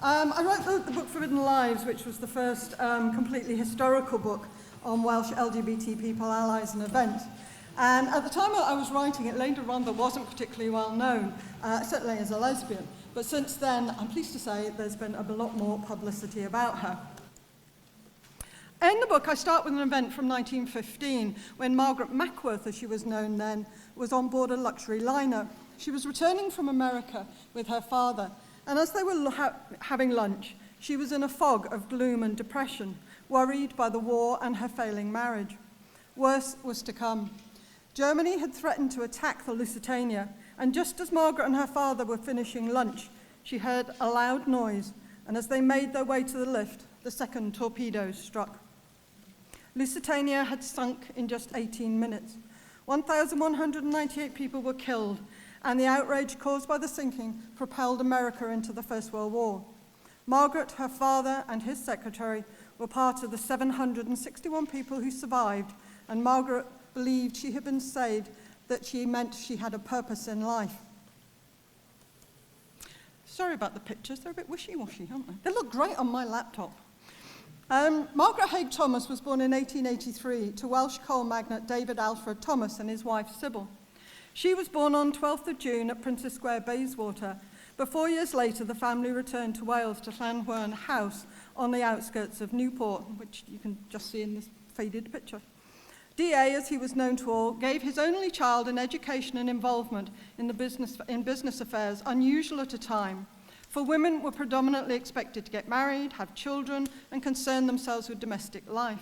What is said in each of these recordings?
I wrote the book Forbidden Lives, which was the first completely historical book on Welsh LGBT people, allies and events. And at the time I was writing it, Lady Rhondda wasn't particularly well known, certainly as a lesbian. But since then, I'm pleased to say, there's been a lot more publicity about her. In the book, I start with an event from 1915, when Margaret Mackworth, as she was known then, was on board a luxury liner. She was returning from America with her father, and as they were having lunch, she was in a fog of gloom and depression, worried by the war and her failing marriage. Worse was to come. Germany had threatened to attack the Lusitania, and just as Margaret and her father were finishing lunch, she heard a loud noise, and as they made their way to the lift, the second torpedo struck. Lusitania had sunk in just 18 minutes. 1,198 people were killed, and the outrage caused by the sinking propelled America into the First World War. Margaret, her father, and his secretary were part of the 761 people who survived, and Margaret believed she had been saved, that she meant she had a purpose in life. Sorry about the pictures, they're a bit wishy-washy, aren't they? They look great on my laptop. Margaret Haig Thomas was born in 1883 to Welsh coal magnate David Alfred Thomas and his wife Sybil. She was born on 12th of June at Princess Square, Bayswater, but 4 years later the family returned to Wales to Llanwern House on the outskirts of Newport, which you can just see in this faded picture. D.A., as he was known to all, gave his only child an education and involvement in business affairs unusual at a time, for women were predominantly expected to get married, have children, and concern themselves with domestic life.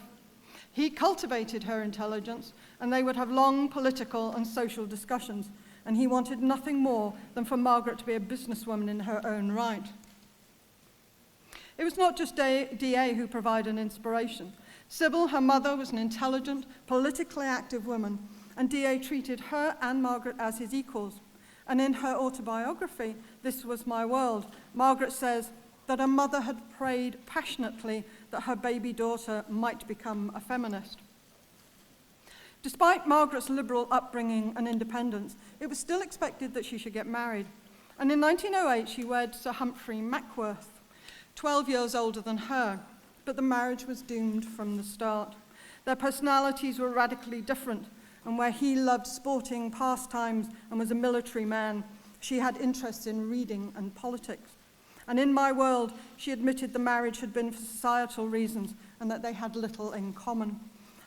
He cultivated her intelligence, and they would have long political and social discussions, and he wanted nothing more than for Margaret to be a businesswoman in her own right. It was not just D.A. who provided inspiration. Sybil, her mother, was an intelligent, politically active woman, and D.A. treated her and Margaret as his equals. And in her autobiography, This Was My World, Margaret says that her mother had prayed passionately that her baby daughter might become a feminist. Despite Margaret's liberal upbringing and independence, it was still expected that she should get married. And in 1908, she wed Sir Humphrey Mackworth, 12 years older than her, but the marriage was doomed from the start. Their personalities were radically different, and where he loved sporting pastimes and was a military man, she had interests in reading and politics. And in My World, she admitted the marriage had been for societal reasons and that they had little in common.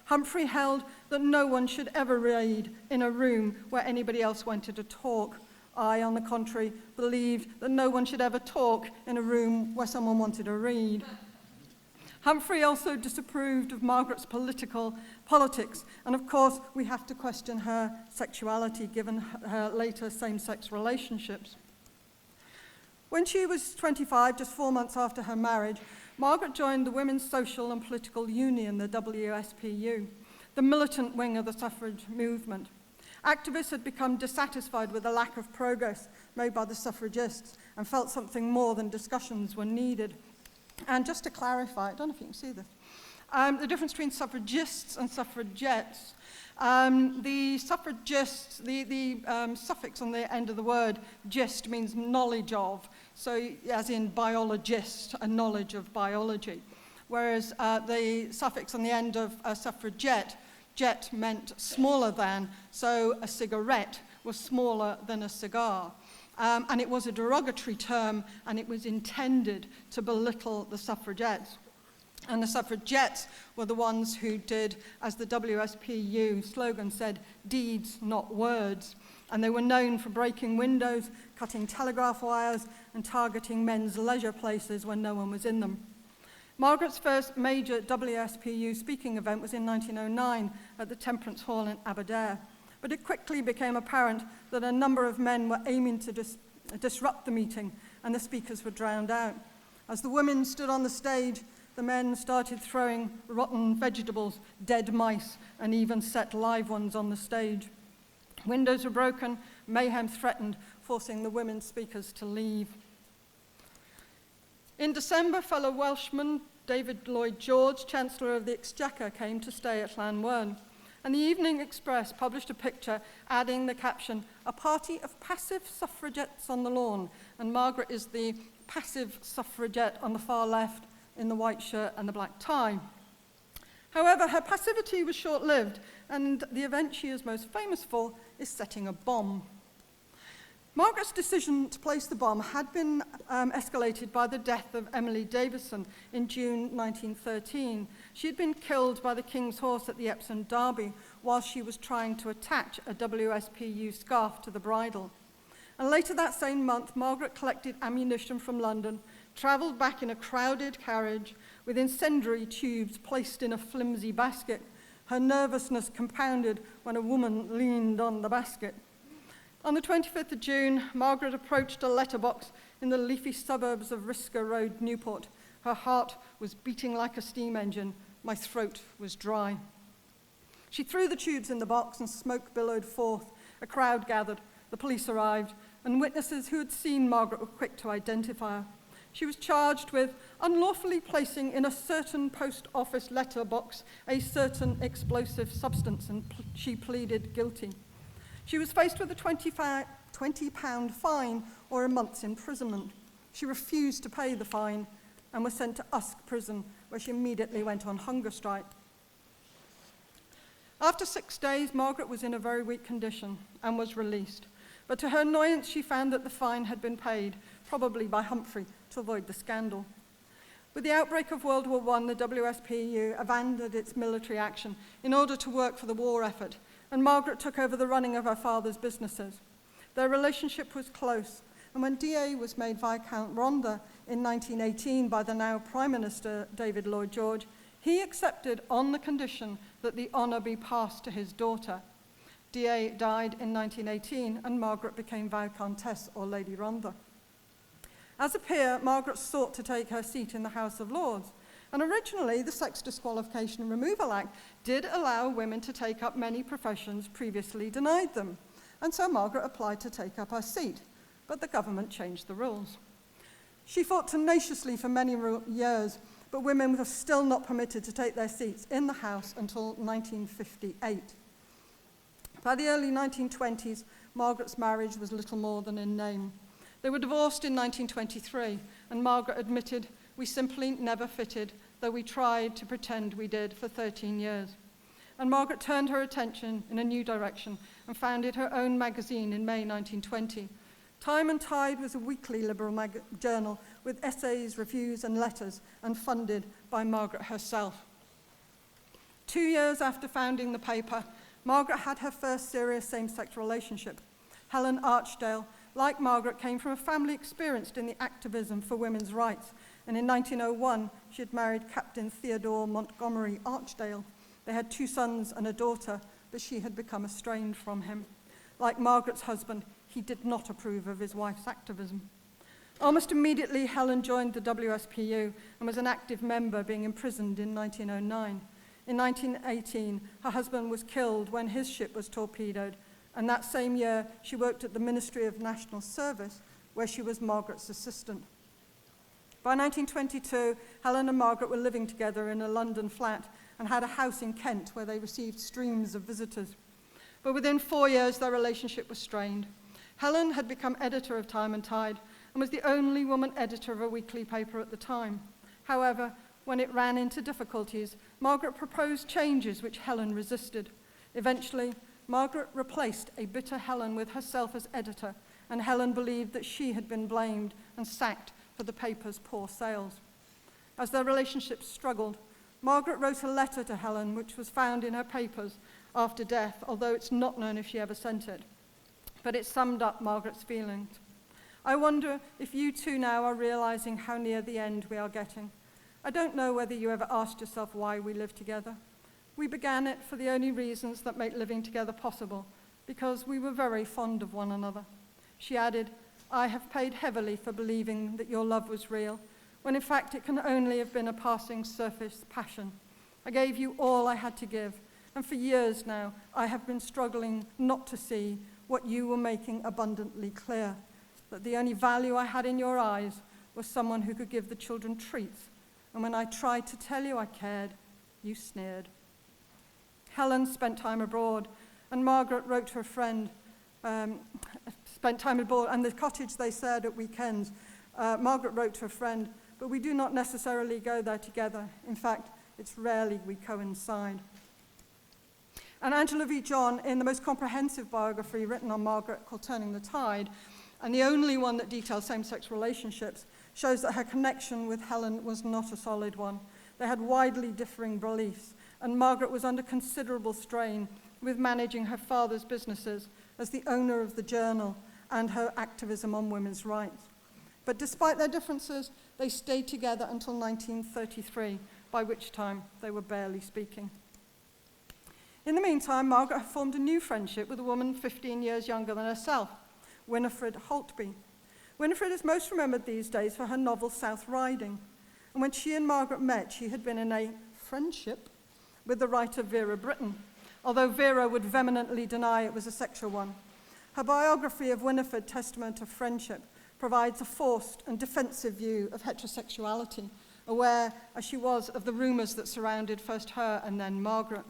Humphrey held that no one should ever read in a room where anybody else wanted to talk. I, on the contrary, believed that no one should ever talk in a room where someone wanted to read. Humphrey also disapproved of Margaret's politics, and of course we have to question her sexuality given her later same-sex relationships. When she was 25, just 4 months after her marriage, Margaret joined the Women's Social and Political Union, the WSPU, the militant wing of the suffrage movement. Activists had become dissatisfied with the lack of progress made by the suffragists and felt something more than discussions were needed. And just to clarify, I don't know if you can see this, the difference between suffragists and suffragettes. The suffragists, the suffix on the end of the word gist means knowledge of, so as in biologist, a knowledge of biology. Whereas the suffix on the end of suffragette, jet meant smaller than, so a cigarette was smaller than a cigar. And it was a derogatory term, and it was intended to belittle the suffragettes. And the suffragettes were the ones who did, as the WSPU slogan said, deeds, not words. And they were known for breaking windows, cutting telegraph wires, and targeting men's leisure places when no one was in them. Margaret's first major WSPU speaking event was in 1909 at the Temperance Hall in Aberdare. But it quickly became apparent that a number of men were aiming to disrupt the meeting, and the speakers were drowned out. As the women stood on the stage, the men started throwing rotten vegetables, dead mice, and even set live ones on the stage. Windows were broken, mayhem threatened, forcing the women speakers to leave. In December, fellow Welshman David Lloyd George, Chancellor of the Exchequer, came to stay at Llanwern. And the Evening Express published a picture adding the caption, "A party of passive suffragettes on the lawn," and Margaret is the passive suffragette on the far left in the white shirt and the black tie. However, her passivity was short-lived, and the event she is most famous for is setting a bomb. Margaret's decision to place the bomb had been escalated by the death of Emily Davison in June 1913. She had been killed by the King's Horse at the Epsom Derby while she was trying to attach a WSPU scarf to the bridle. And later that same month, Margaret collected ammunition from London, travelled back in a crowded carriage with incendiary tubes placed in a flimsy basket, her nervousness compounded when a woman leaned on the basket. On the 25th of June, Margaret approached a letterbox in the leafy suburbs of Risker Road, Newport. Her heart was beating like a steam engine. My throat was dry. She threw the tubes in the box and smoke billowed forth. A crowd gathered. The police arrived, and witnesses who had seen Margaret were quick to identify her. She was charged with unlawfully placing in a certain post office letterbox a certain explosive substance, and she pleaded guilty. She was faced with a £20 fine or a month's imprisonment. She refused to pay the fine and was sent to Usk prison, where she immediately went on hunger strike. After 6 days, Margaret was in a very weak condition and was released. But to her annoyance, she found that the fine had been paid, probably by Humphrey, to avoid the scandal. With the outbreak of World War I, the WSPU abandoned its military action in order to work for the war effort, and Margaret took over the running of her father's businesses. Their relationship was close, and when DA was made Viscount Rhondda in 1918 by the now Prime Minister David Lloyd George, he accepted on the condition that the honour be passed to his daughter. DA died in 1918, and Margaret became Viscountess, or Lady Rhondda. As a peer, Margaret sought to take her seat in the House of Lords, and originally the Sex Disqualification Removal Act did allow women to take up many professions previously denied them, and so Margaret applied to take up her seat, but the government changed the rules. She fought tenaciously for many years, but women were still not permitted to take their seats in the House until 1958. By the early 1920s, Margaret's marriage was little more than in name. They were divorced in 1923, and Margaret admitted, "We simply never fitted, though we tried to pretend we did for 13 years. And Margaret turned her attention in a new direction and founded her own magazine in May 1920. Time and Tide was a weekly liberal journal with essays, reviews, and letters, and funded by Margaret herself. 2 years after founding the paper, Margaret had her first serious same-sex relationship. Helen Archdale, like Margaret, came from a family experienced in the activism for women's rights, and in 1901, she had married Captain Theodore Montgomery Archdale. They had 2 sons and a daughter, but she had become estranged from him. Like Margaret's husband, he did not approve of his wife's activism. Almost immediately, Helen joined the WSPU and was an active member, being imprisoned in 1909. In 1918, her husband was killed when his ship was torpedoed, and that same year, she worked at the Ministry of National Service, where she was Margaret's assistant. By 1922, Helen and Margaret were living together in a London flat and had a house in Kent where they received streams of visitors. But within 4 years, their relationship was strained. Helen had become editor of Time and Tide and was the only woman editor of a weekly paper at the time. However, when it ran into difficulties, Margaret proposed changes which Helen resisted. Eventually, Margaret replaced a bitter Helen with herself as editor, and Helen believed that she had been blamed and sacked for the paper's poor sales. As their relationship struggled, Margaret wrote a letter to Helen, which was found in her papers after death, although it's not known if she ever sent it. But it summed up Margaret's feelings. I wonder if you too now are realizing how near the end we are getting. I don't know whether you ever asked yourself why we live together. We began it for the only reasons that make living together possible, because we were very fond of one another. She added, I have paid heavily for believing that your love was real, when in fact it can only have been a passing surface passion. I gave you all I had to give, and for years now I have been struggling not to see what you were making abundantly clear, that the only value I had in your eyes was someone who could give the children treats, and when I tried to tell you I cared, you sneered. Helen spent time abroad, and Margaret wrote to a friend, spent time abroad, and the cottage they shared at weekends Margaret wrote to a friend, "But we do not necessarily go there together. In fact, it's rarely we coincide." And Angela V. John, in the most comprehensive biography written on Margaret called Turning the Tide, and the only one that details same-sex relationships, shows that her connection with Helen was not a solid one. They had widely differing beliefs, and Margaret was under considerable strain with managing her father's businesses as the owner of the Journal and her activism on women's rights. But despite their differences, they stayed together until 1933, by which time they were barely speaking. In the meantime, Margaret had formed a new friendship with a woman 15 years younger than herself, Winifred Holtby. Winifred is most remembered these days for her novel South Riding. And when she and Margaret met, she had been in a friendship with the writer Vera Brittain, although Vera would vehemently deny it was a sexual one. Her biography of Winifred, Testament of Friendship, provides a forced and defensive view of heterosexuality, aware as she was of the rumours that surrounded first her and then Margaret.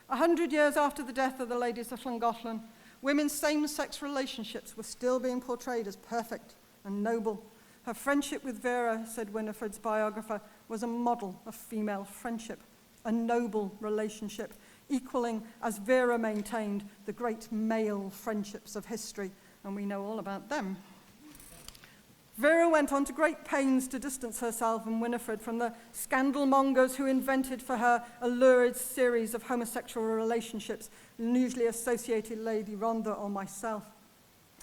100 years after the death of the ladies of Llangollen, women's same-sex relationships were still being portrayed as perfect and noble. Her friendship with Vera, said Winifred's biographer, was a model of female friendship, a noble relationship, equaling, as Vera maintained, the great male friendships of history, and we know all about them. Vera went on to great pains to distance herself and Winifred from the scandal mongers who invented for her a lurid series of homosexual relationships, usually associated Lady Rhondda or myself.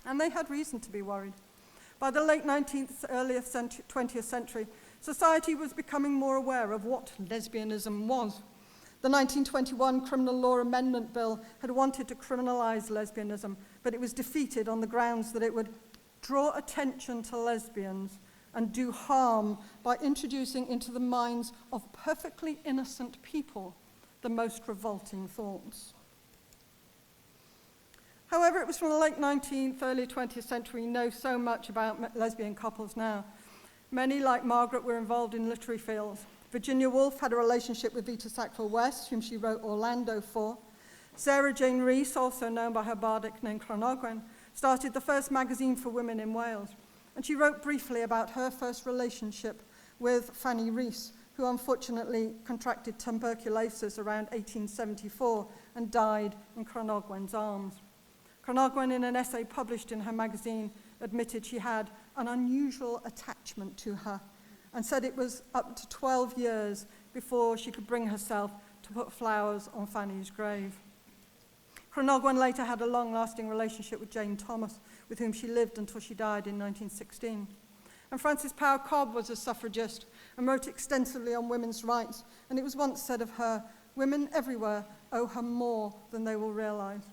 And they had reason to be worried. By the late 19th, early 20th century, society was becoming more aware of what lesbianism was. The 1921 Criminal Law Amendment Bill had wanted to criminalize lesbianism, but it was defeated on the grounds that it would draw attention to lesbians and do harm by introducing into the minds of perfectly innocent people the most revolting thoughts. However, it was from the late 19th, early 20th century we know so much about lesbian couples now. Many, like Margaret, were involved in literary fields. Virginia Woolf had a relationship with Vita Sackville-West, whom she wrote Orlando for. Sarah Jane Rhys, also known by her bardic name Cronogwen, started the first magazine for women in Wales. And she wrote briefly about her first relationship with Fanny Rhys, who unfortunately contracted tuberculosis around 1874 and died in Cronogwen's arms. Cronogwen, in an essay published in her magazine, admitted she had an unusual attachment to her and said it was up to 12 years before she could bring herself to put flowers on Fanny's grave. Cronogwen later had a long-lasting relationship with Jane Thomas, with whom she lived until she died in 1916. And Frances Power Cobb was a suffragist and wrote extensively on women's rights, and it was once said of her, "Women everywhere owe her more than they will realise."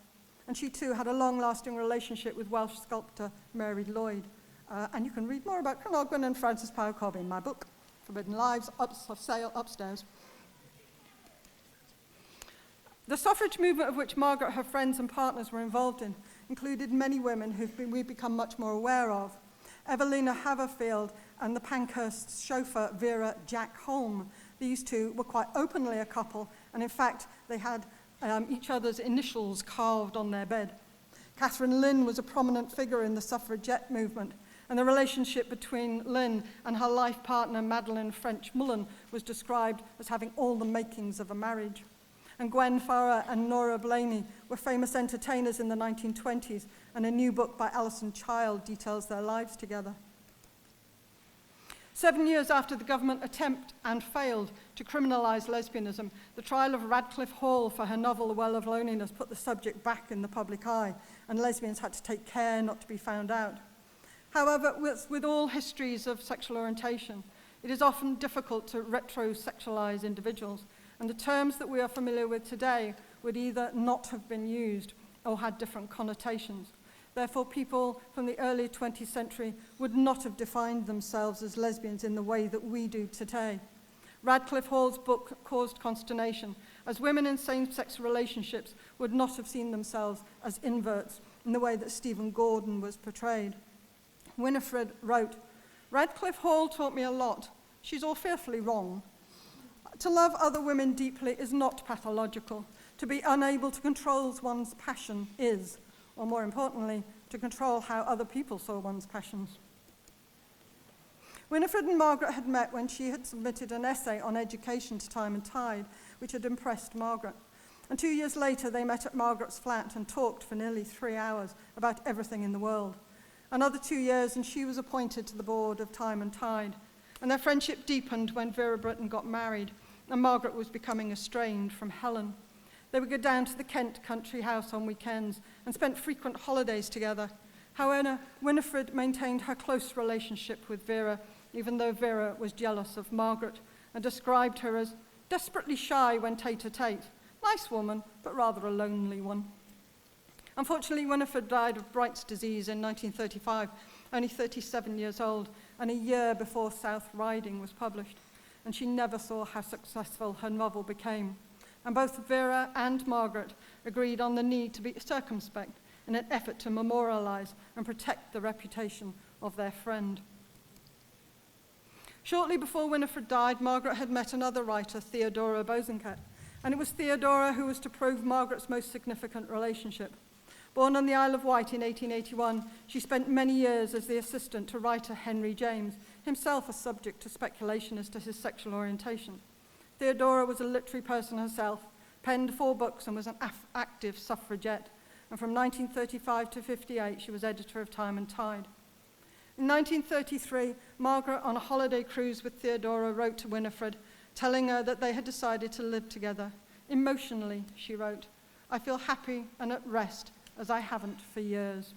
And she too had a long-lasting relationship with Welsh sculptor Mary Lloyd. And you can read more about Cronogwen and Frances Power Cobb in my book, Forbidden Lives, for sale upstairs. The suffrage movement of which Margaret, her friends and partners were involved in included many women we've become much more aware of. Evelina Haverfield and the Pankhurst chauffeur Vera Jack Holm. These two were quite openly a couple, and in fact they had each other's initials carved on their bed. Catherine Lynn was a prominent figure in the suffragette movement, and the relationship between Lynn and her life partner Madeleine French-Mullen was described as having all the makings of a marriage. And Gwen Farrar and Nora Blaney were famous entertainers in the 1920s, and a new book by Alison Child details their lives together. 7 years after the government attempt and failed to criminalise lesbianism, the trial of Radcliffe Hall for her novel The Well of Loneliness put the subject back in the public eye, and lesbians had to take care not to be found out. However, with all histories of sexual orientation, it is often difficult to retrosexualise individuals, and the terms that we are familiar with today would either not have been used or had different connotations. Therefore, people from the early 20th century would not have defined themselves as lesbians in the way that we do today. Radcliffe Hall's book caused consternation, as women in same-sex relationships would not have seen themselves as inverts in the way that Stephen Gordon was portrayed. Winifred wrote, "Radcliffe Hall taught me a lot. She's all fearfully wrong. To love other women deeply is not pathological. To be unable to control one's passion is, or more importantly, to control how other people saw one's passions. Winifred and Margaret had met when she had submitted an essay on education to Time and Tide, which had impressed Margaret. And 2 years later, they met at Margaret's flat and talked for nearly 3 hours about everything in the world. Another 2 years, and she was appointed to the board of Time and Tide. And their friendship deepened when Vera Britton got married, and Margaret was becoming estranged from Helen. They would go down to the Kent country house on weekends and spent frequent holidays together. However, Winifred maintained her close relationship with Vera, even though Vera was jealous of Margaret and described her as desperately shy when tete-a-tete. Nice woman, but rather a lonely one. Unfortunately, Winifred died of Bright's disease in 1935, only 37 years old, and a year before South Riding was published, and she never saw how successful her novel became. And both Vera and Margaret agreed on the need to be circumspect in an effort to memorialize and protect the reputation of their friend. Shortly before Winifred died, Margaret had met another writer, Theodora Bosanquet, and it was Theodora who was to prove Margaret's most significant relationship. Born on the Isle of Wight in 1881, she spent many years as the assistant to writer Henry James, himself a subject to speculation as to his sexual orientation. Theodora was a literary person herself, penned 4 books and was an active suffragette, and from 1935 to 58 she was editor of Time and Tide. In 1933, Margaret, on a holiday cruise with Theodora, wrote to Winifred, telling her that they had decided to live together. Emotionally, she wrote, "I feel happy and at rest as I haven't for years."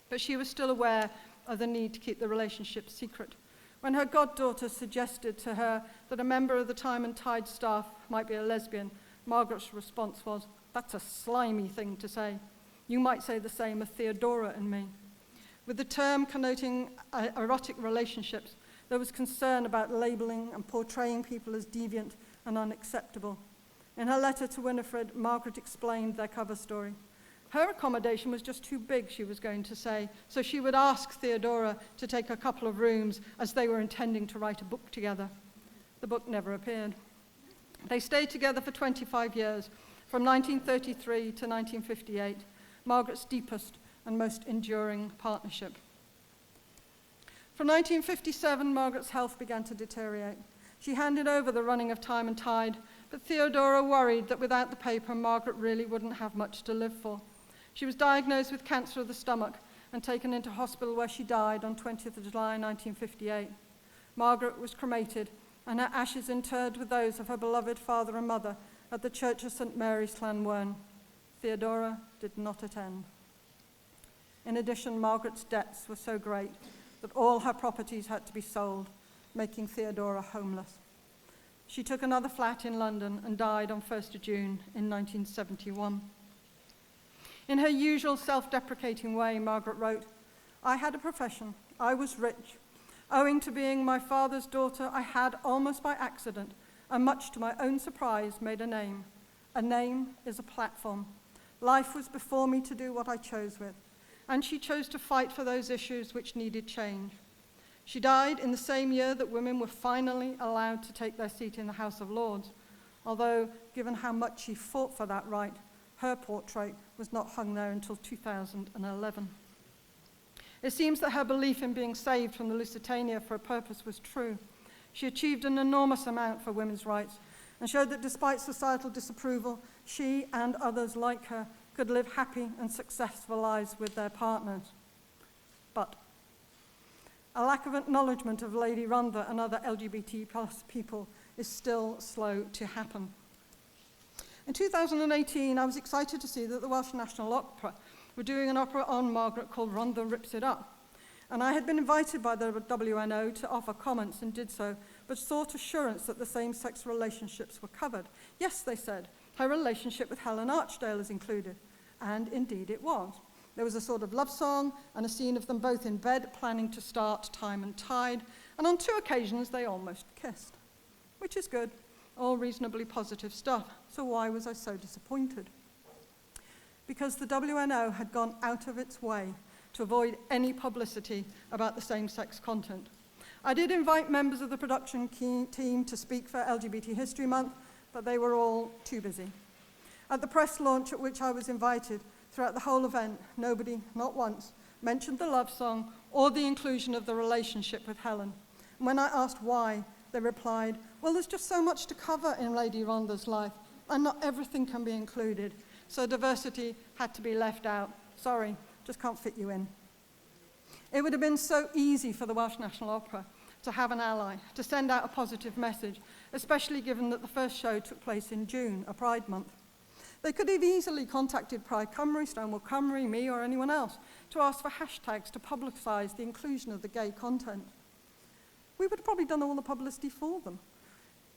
But she was still aware of the need to keep the relationship secret. When her goddaughter suggested to her that a member of the Time and Tide staff might be a lesbian, Margaret's response was, "That's a slimy thing to say. You might say the same of Theodora and me." With the term connoting erotic relationships, there was concern about labeling and portraying people as deviant and unacceptable. In her letter to Winifred, Margaret explained their cover story. Her accommodation was just too big, she was going to say, so she would ask Theodora to take a couple of rooms as they were intending to write a book together. The book never appeared. They stayed together for 25 years, from 1933 to 1958, Margaret's deepest and most enduring partnership. From 1957, Margaret's health began to deteriorate. She handed over the running of Time and Tide, but Theodora worried that without the paper, Margaret really wouldn't have much to live for. She was diagnosed with cancer of the stomach and taken into hospital where she died on 20th of July 1958. Margaret was cremated and her ashes interred with those of her beloved father and mother at the Church of St. Mary's, Llanwern. Theodora did not attend. In addition, Margaret's debts were so great that all her properties had to be sold, making Theodora homeless. She took another flat in London and died on 1st of June in 1971. In her usual self-deprecating way, Margaret wrote, "I had a profession. I was rich. Owing to being my father's daughter, I had, almost by accident, and much to my own surprise, made a name. A name is a platform. Life was before me to do what I chose with, and she chose to fight for those issues which needed change. She died in the same year that women were finally allowed to take their seat in the House of Lords, although, given how much she fought for that right, her portrait was not hung there until 2011. It seems that her belief in being saved from the Lusitania for a purpose was true. She achieved an enormous amount for women's rights and showed that despite societal disapproval, she and others like her could live happy and successful lives with their partners. But a lack of acknowledgement of Lady Rhondda and other LGBT plus people is still slow to happen. In 2018, I was excited to see that the Welsh National Opera were doing an opera on Margaret called Rhondda Rips It Up. And I had been invited by the WNO to offer comments and did so, but sought assurance that the same-sex relationships were covered. Yes, they said, her relationship with Helen Archdale is included. And indeed it was. There was a sort of love song and a scene of them both in bed planning to start Time and Tide, and on 2 occasions they almost kissed, which is good. All reasonably positive stuff, so why was I so disappointed? Because the WNO had gone out of its way to avoid any publicity about the same-sex content. I did invite members of the production team to speak for LGBT History Month, but they were all too busy. At the press launch at which I was invited, Throughout the whole event, nobody, not once, mentioned the love song or the inclusion of the relationship with Helen. And when I asked why, they replied, well, there's just so much to cover in Lady Rhondda's life, and not everything can be included. So diversity had to be left out. Sorry, just can't fit you in. It would have been so easy for the Welsh National Opera to have an ally, to send out a positive message, especially given that the first show took place in June, a Pride month. They could have easily contacted Pride Cymru, Stonewall Cymru, me, or anyone else to ask for hashtags to publicise the inclusion of the gay content. We would have probably done all the publicity for them.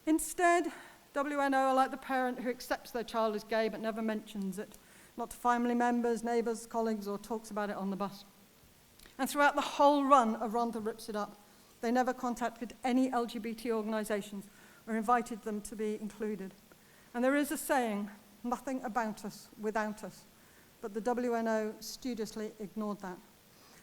Instead, WNO are like the parent who accepts their child as gay but never mentions it, not to family members, neighbours, colleagues, or talks about it on the bus. And throughout the whole run of Rhondda Rips It Up, they never contacted any LGBT organisations or invited them to be included. And there is a saying, nothing about us without us, but the WNO studiously ignored that.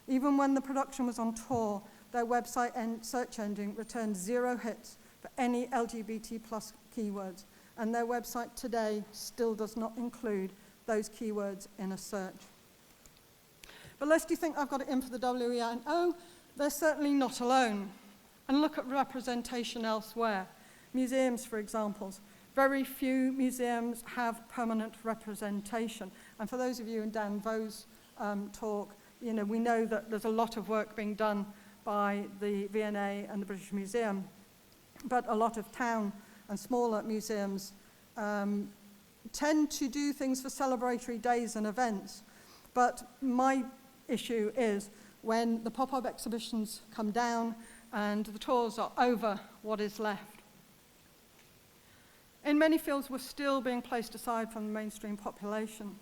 Even when the production was on tour, their website and search engine returned 0 hits for any LGBT plus keywords, and their website today still does not include those keywords in a search. But lest you think I've got it in for the WNO, they're certainly not alone. And look at representation elsewhere. Museums, for example. Very few museums have permanent representation. And for those of you in Dan Vaux's talk, we know that there's a lot of work being done by the V&A and the British Museum. But a lot of town and smaller museums tend to do things for celebratory days and events. But my issue is when the pop-up exhibitions come down and the tours are over, what is left? In many fields, we're still being placed aside from the mainstream population.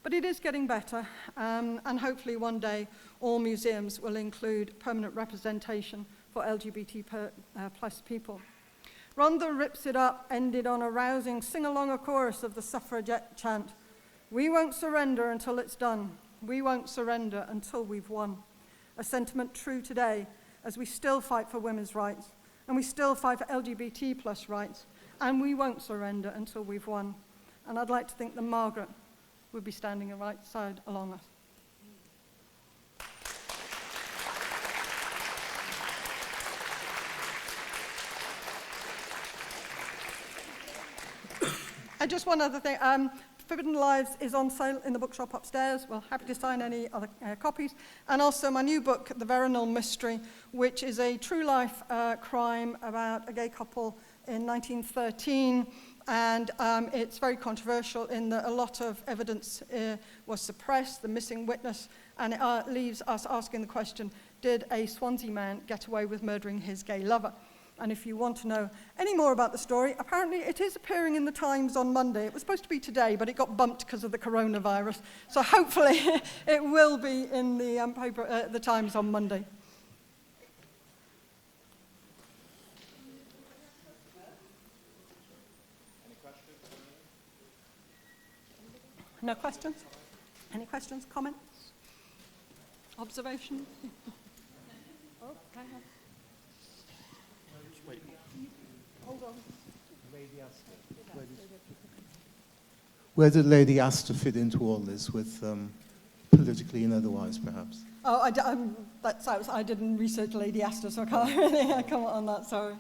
But it is getting better, and hopefully one day all museums will include permanent representation for LGBT plus people. Rhondda Rips It Up ended on a rousing sing-along chorus of the suffragette chant, "We won't surrender until it's done. We won't surrender until we've won." A sentiment true today as we still fight for women's rights, and we still fight for LGBT plus rights, and we won't surrender until we've won. And I'd like to think that Margaret would be standing right side along us. And just one other thing, Forbidden Lives is on sale in the bookshop upstairs. We're happy to sign any other copies. And also my new book, The Veronal Mystery, which is a true life crime about a gay couple in 1913. And it's very controversial in that a lot of evidence was suppressed, the missing witness, and it leaves us asking the question, did a Swansea man get away with murdering his gay lover? And if you want to know any more about the story, apparently it is appearing in the Times on Monday. It was supposed to be today, but it got bumped because of the coronavirus. So hopefully it will be in the paper, the Times on Monday. No questions? Any questions, comments, observations? Oh, I have. Wait. Hold on. Lady Astor. Where did Lady Astor fit into all this, with politically and otherwise, perhaps? Oh, I didn't research Lady Astor, so I can't really comment on that, sorry.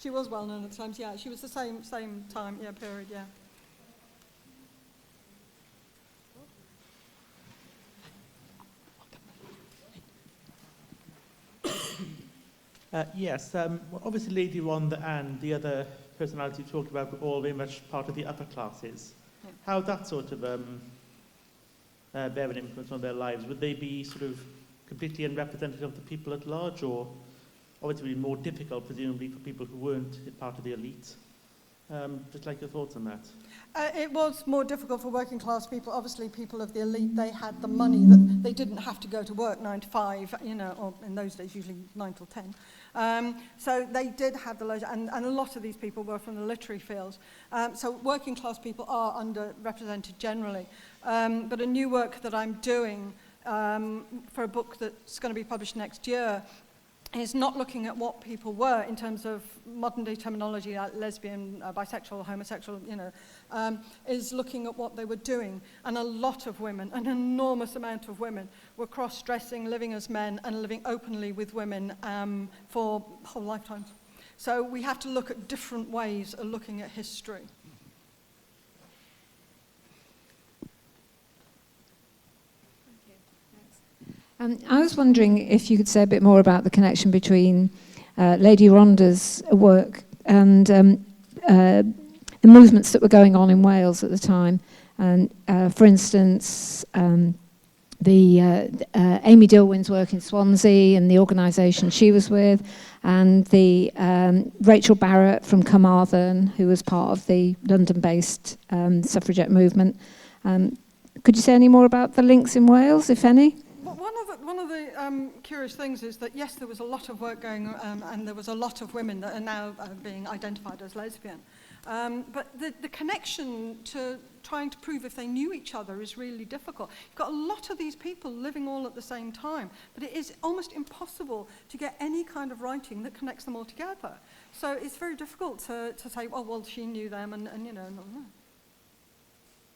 She was well known at the time, yeah. She was the same time, yeah, period, yeah. Yes, obviously Lady Rhondda and the other personalities you talked about were all very much part of the upper classes. Yeah. How that sort of bear an influence on their lives? Would they be sort of completely unrepresentative of the people at large, or obviously more difficult, presumably, for people who weren't part of the elite? Just like your thoughts on that. It was more difficult for working class people. Obviously, people of the elite, they had the money that they didn't have to go to work 9 to 5, or in those days, usually 9 till 10. So they did have the leisure, and a lot of these people were from the literary fields. So working class people are underrepresented generally. But a new work that I'm doing for a book that's going to be published next year is not looking at what people were in terms of modern day terminology like lesbian, bisexual, homosexual, is looking at what they were doing. And a lot of women, an enormous amount of women, were cross-dressing, living as men and living openly with women for whole lifetimes. So we have to look at different ways of looking at history. I was wondering if you could say a bit more about the connection between Lady Rhondda's work and the movements that were going on in Wales at the time. And for instance, the Amy Dilwyn's work in Swansea and the organisation she was with, and the Rachel Barrett from Carmarthen, who was part of the London-based suffragette movement. Could you say any more about the links in Wales, if any? One of the curious things is that, yes, there was a lot of work going on, and there was a lot of women that are now being identified as lesbian. But the connection to trying to prove if they knew each other is really difficult. You've got a lot of these people living all at the same time, but it is almost impossible to get any kind of writing that connects them all together. So it's very difficult to say, oh, well, she knew them, and